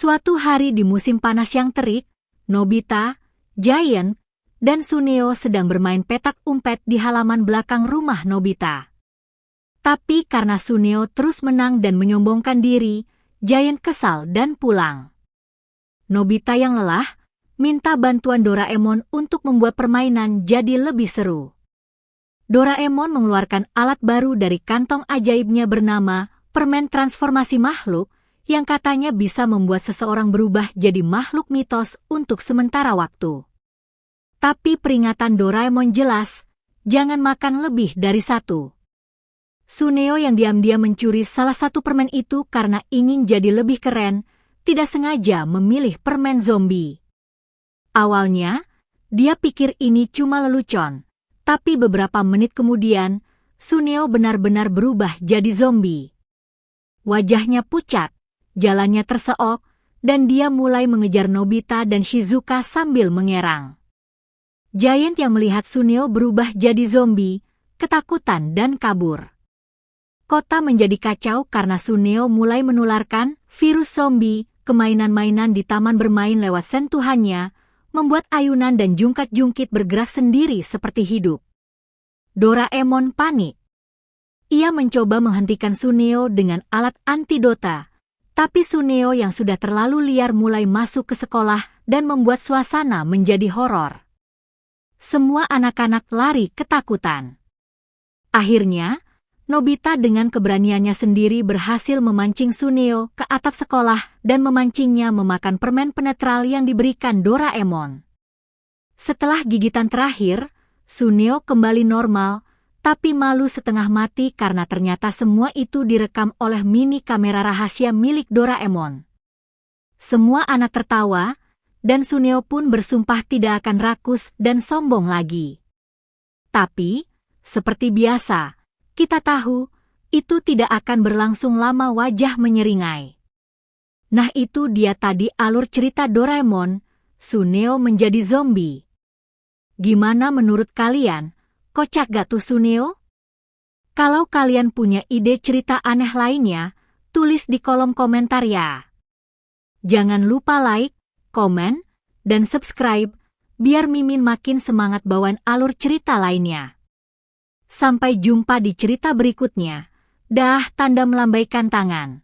Suatu hari di musim panas yang terik, Nobita, Giant, dan Suneo sedang bermain petak umpet di halaman belakang rumah Nobita. Tapi karena Suneo terus menang dan menyombongkan diri, Giant kesal dan pulang. Nobita yang lelah, minta bantuan Doraemon untuk membuat permainan jadi lebih seru. Doraemon mengeluarkan alat baru dari kantong ajaibnya bernama permen transformasi makhluk, yang katanya bisa membuat seseorang berubah jadi makhluk mitos untuk sementara waktu. Tapi peringatan Doraemon jelas, jangan makan lebih dari satu. Suneo yang diam-diam mencuri salah satu permen itu karena ingin jadi lebih keren, tidak sengaja memilih permen zombie. Awalnya, dia pikir ini cuma lelucon, tapi beberapa menit kemudian, Suneo benar-benar berubah jadi zombie. Wajahnya pucat, jalannya terseok, dan dia mulai mengejar Nobita dan Shizuka sambil mengerang. Giant yang melihat Suneo berubah jadi zombie, ketakutan dan kabur. Kota menjadi kacau karena Suneo mulai menularkan virus zombie ke mainan-mainan di taman bermain lewat sentuhannya, membuat ayunan dan jungkat-jungkit bergerak sendiri seperti hidup. Doraemon panik. Ia mencoba menghentikan Suneo dengan alat antidota, tapi Suneo yang sudah terlalu liar mulai masuk ke sekolah dan membuat suasana menjadi horor. Semua anak-anak lari ketakutan. Akhirnya, Nobita dengan keberaniannya sendiri berhasil memancing Suneo ke atap sekolah dan memancingnya memakan permen penetral yang diberikan Doraemon. Setelah gigitan terakhir, Suneo kembali normal, tapi malu setengah mati karena ternyata semua itu direkam oleh mini kamera rahasia milik Doraemon. Semua anak tertawa, dan Suneo pun bersumpah tidak akan rakus dan sombong lagi. Tapi, seperti biasa, kita tahu, itu tidak akan berlangsung lama. Wajah menyeringai. Nah itu dia tadi alur cerita Doraemon, Suneo menjadi zombie. Gimana menurut kalian? Kocak gak tuh Suneo? Kalau kalian punya ide cerita aneh lainnya, tulis di kolom komentar ya. Jangan lupa like, komen, dan subscribe, biar Mimin makin semangat bawain alur cerita lainnya. Sampai jumpa di cerita berikutnya. Dah, tanda melambaikan tangan.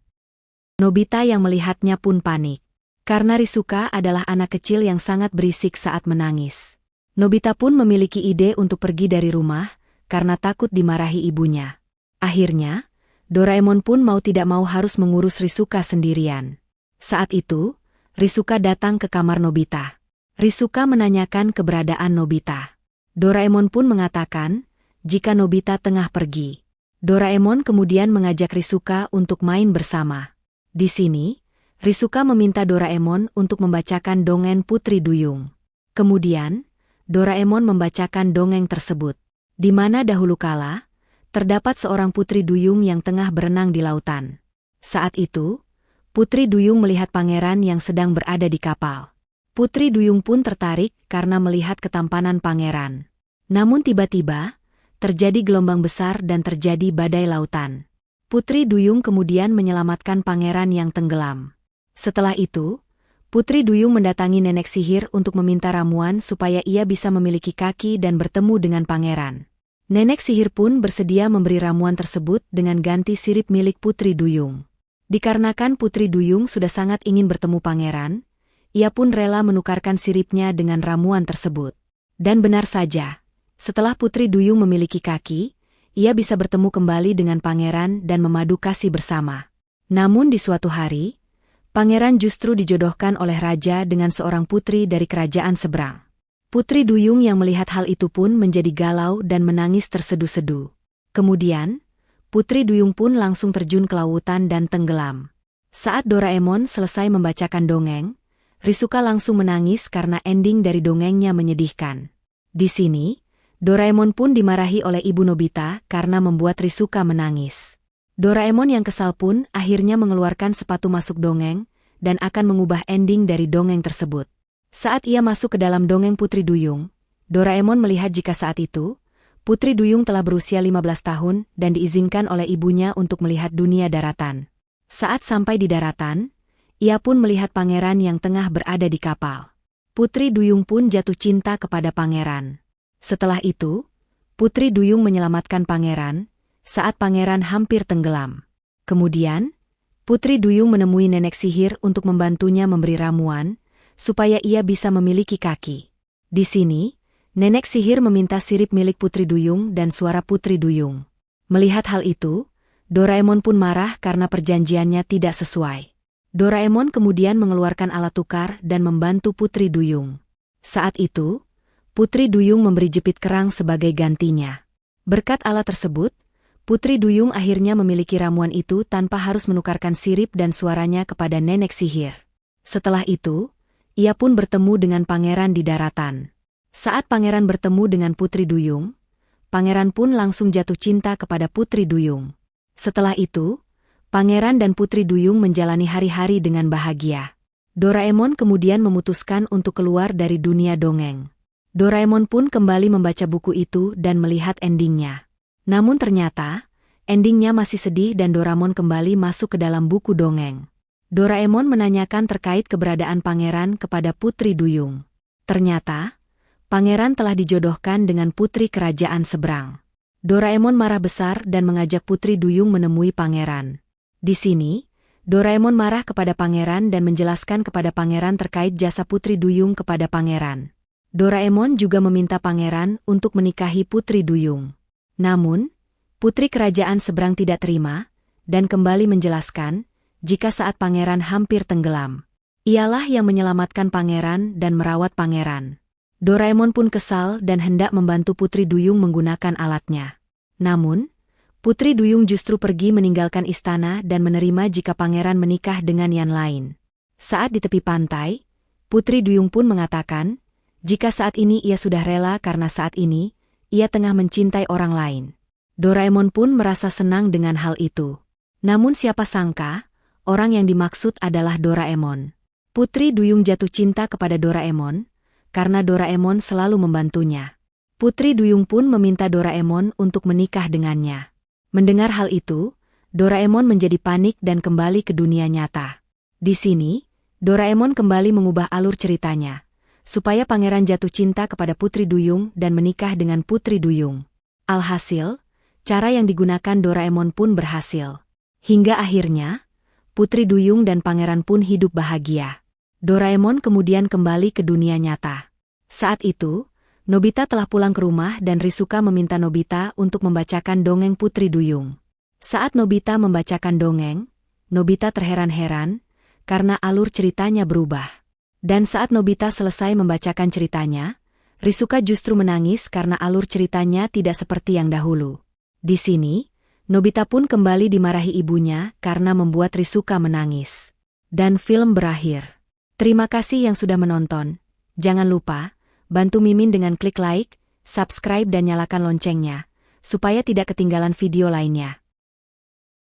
Nobita yang melihatnya pun panik. Karena Rizuka adalah anak kecil yang sangat berisik saat menangis. Nobita pun memiliki ide untuk pergi dari rumah, karena takut dimarahi ibunya. Akhirnya, Doraemon pun mau tidak mau harus mengurus Rizuka sendirian. Saat itu, Rizuka datang ke kamar Nobita. Rizuka menanyakan keberadaan Nobita. Doraemon pun mengatakan, jika Nobita tengah pergi. Doraemon kemudian mengajak Rizuka untuk main bersama. Di sini, Rizuka meminta Doraemon untuk membacakan dongeng Putri Duyung. Kemudian, Doraemon membacakan dongeng tersebut, di mana dahulu kala, terdapat seorang putri duyung yang tengah berenang di lautan. Saat itu, Putri Duyung melihat pangeran yang sedang berada di kapal. Putri Duyung pun tertarik karena melihat ketampanan pangeran. Namun tiba-tiba, terjadi gelombang besar dan terjadi badai lautan. Putri Duyung kemudian menyelamatkan pangeran yang tenggelam. Setelah itu, Putri Duyung mendatangi nenek sihir untuk meminta ramuan supaya ia bisa memiliki kaki dan bertemu dengan pangeran. Nenek sihir pun bersedia memberi ramuan tersebut dengan ganti sirip milik Putri Duyung. Dikarenakan Putri Duyung sudah sangat ingin bertemu pangeran, ia pun rela menukarkan siripnya dengan ramuan tersebut. Dan benar saja, setelah Putri Duyung memiliki kaki, ia bisa bertemu kembali dengan pangeran dan memadu kasih bersama. Namun di suatu hari, pangeran justru dijodohkan oleh raja dengan seorang putri dari kerajaan seberang. Putri Duyung yang melihat hal itu pun menjadi galau dan menangis terseduh-seduh. Kemudian, Putri Duyung pun langsung terjun ke lautan dan tenggelam. Saat Doraemon selesai membacakan dongeng, Rizuka langsung menangis karena ending dari dongengnya menyedihkan. Di sini, Doraemon pun dimarahi oleh ibu Nobita karena membuat Rizuka menangis. Doraemon yang kesal pun akhirnya mengeluarkan sepatu masuk dongeng dan akan mengubah ending dari dongeng tersebut. Saat ia masuk ke dalam dongeng Putri Duyung, Doraemon melihat jika saat itu, Putri Duyung telah berusia 15 tahun dan diizinkan oleh ibunya untuk melihat dunia daratan. Saat sampai di daratan, Ia pun melihat pangeran yang tengah berada di kapal. Putri Duyung pun jatuh cinta kepada pangeran. Setelah itu, Putri Duyung menyelamatkan pangeran saat pangeran hampir tenggelam. Kemudian, Putri Duyung menemui nenek sihir untuk membantunya memberi ramuan, supaya ia bisa memiliki kaki. Di sini, nenek sihir meminta sirip milik Putri Duyung dan suara Putri Duyung. Melihat hal itu, Doraemon pun marah karena perjanjiannya tidak sesuai. Doraemon kemudian mengeluarkan alat tukar dan membantu Putri Duyung. Saat itu, Putri Duyung memberi jepit kerang sebagai gantinya. Berkat alat tersebut, Putri Duyung akhirnya memiliki ramuan itu tanpa harus menukarkan sirip dan suaranya kepada nenek sihir. Setelah itu, ia pun bertemu dengan pangeran di daratan. Saat pangeran bertemu dengan Putri Duyung, pangeran pun langsung jatuh cinta kepada Putri Duyung. Setelah itu, pangeran dan Putri Duyung menjalani hari-hari dengan bahagia. Doraemon kemudian memutuskan untuk keluar dari dunia dongeng. Doraemon pun kembali membaca buku itu dan melihat endingnya. Namun ternyata, endingnya masih sedih dan Doraemon kembali masuk ke dalam buku dongeng. Doraemon menanyakan terkait keberadaan pangeran kepada Putri Duyung. Ternyata, pangeran telah dijodohkan dengan putri kerajaan seberang. Doraemon marah besar dan mengajak Putri Duyung menemui pangeran. Di sini, Doraemon marah kepada pangeran dan menjelaskan kepada pangeran terkait jasa Putri Duyung kepada pangeran. Doraemon juga meminta pangeran untuk menikahi Putri Duyung. Namun, putri kerajaan seberang tidak terima, dan kembali menjelaskan, jika saat pangeran hampir tenggelam, ialah yang menyelamatkan pangeran dan merawat pangeran. Doraemon pun kesal dan hendak membantu Putri Duyung menggunakan alatnya. Namun, Putri Duyung justru pergi meninggalkan istana dan menerima jika pangeran menikah dengan yang lain. Saat di tepi pantai, Putri Duyung pun mengatakan, jika saat ini ia sudah rela karena saat ini, ia tengah mencintai orang lain. Doraemon pun merasa senang dengan hal itu. Namun siapa sangka, orang yang dimaksud adalah Doraemon. Putri Duyung jatuh cinta kepada Doraemon, karena Doraemon selalu membantunya. Putri Duyung pun meminta Doraemon untuk menikah dengannya. Mendengar hal itu, Doraemon menjadi panik dan kembali ke dunia nyata. Di sini, Doraemon kembali mengubah alur ceritanya, supaya pangeran jatuh cinta kepada Putri Duyung dan menikah dengan Putri Duyung. Alhasil, cara yang digunakan Doraemon pun berhasil. Hingga akhirnya, Putri Duyung dan pangeran pun hidup bahagia. Doraemon kemudian kembali ke dunia nyata. Saat itu, Nobita telah pulang ke rumah dan Rizuka meminta Nobita untuk membacakan dongeng Putri Duyung. Saat Nobita membacakan dongeng, Nobita terheran-heran karena alur ceritanya berubah. Dan saat Nobita selesai membacakan ceritanya, Rizuka justru menangis karena alur ceritanya tidak seperti yang dahulu. Di sini, Nobita pun kembali dimarahi ibunya karena membuat Rizuka menangis. Dan film berakhir. Terima kasih yang sudah menonton. Jangan lupa, bantu Mimin dengan klik like, subscribe dan nyalakan loncengnya, supaya tidak ketinggalan video lainnya.